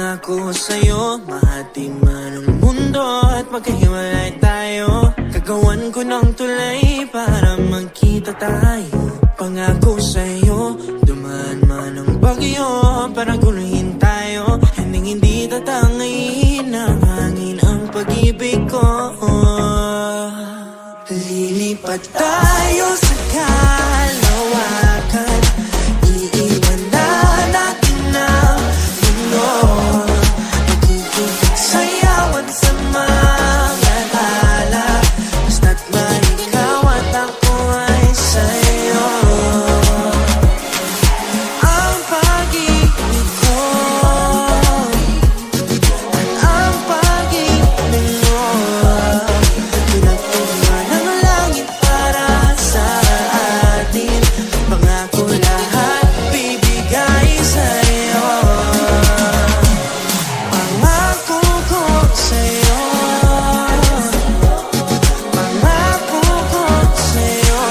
Pangako sa'yo, mahati man ang mundo at magkahiwalay tayo. Gagawan ko ng tulay para magkita tayo. Pangako sa'yo, dumaan man ang bagyo para guluhin tayo. Hindi tatangayin ng hangin ang pag-ibig ko. Lilipat tayo sa kalawakan. Iiwan na natin ang mundo. Magkikipagsayawan sa mga tala. Basta't ba ikaw at ako ay sa'yo. Ang pag-ibig ko at ang pag-ibig mo, pinagtugma ng langit para sa atin. Pangako lahat bibigay sa'yo. Pangako ko sa'yo. Pangako ko sa'yo.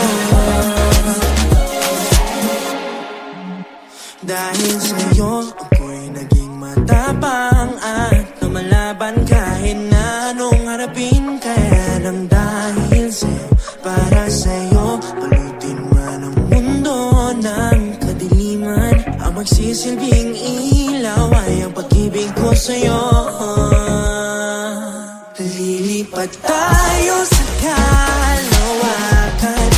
Dahil sa'yo ako'y naging matapang at lumalaban kahit na anong harapin. Kaya lang dahil sa'yo, para sa'yo, palutin man ang mundo ng kadiliman. Ang magsisilbing ilaw ay ang pag-ibig ko sa'yo. Lilipat tayo sa kalawakan.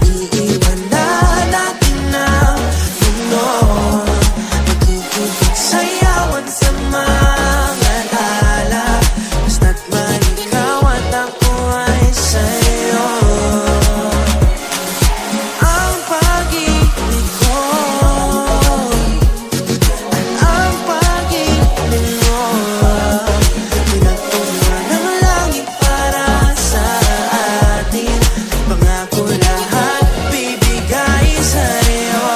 Iiwan na natin ang mundo. Magkikipagsayawan sa mga tala. Basta't ba ikaw at ako ay sa'yo. Ang pag-ibig ko at ang pag-ibig mo, pinagtugma ng langit para sa atin. Pangako lahat bibigay sa'yo.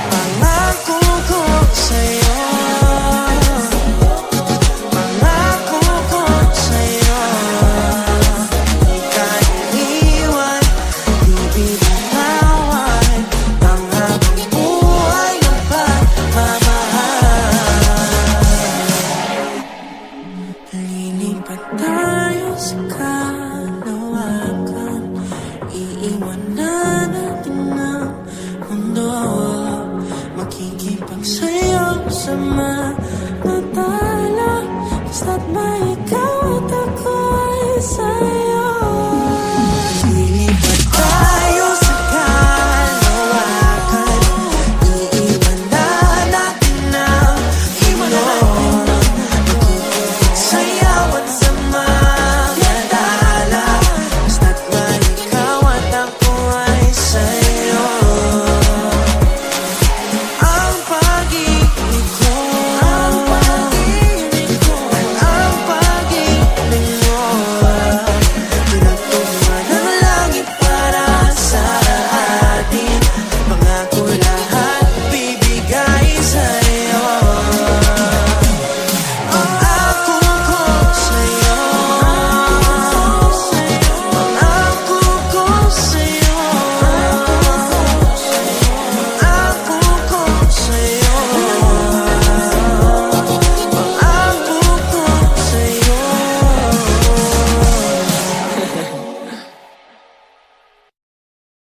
Pangako ko sa'yo. Pangako ko sa'yo. Di ka iiwan, di bitawan. Ang habang buhay ng pagmamahal. Lilipat tayo sa kalawakan. Iiwan na natin ang mundo. Makikipagsayaw sa mga tala. Basta't may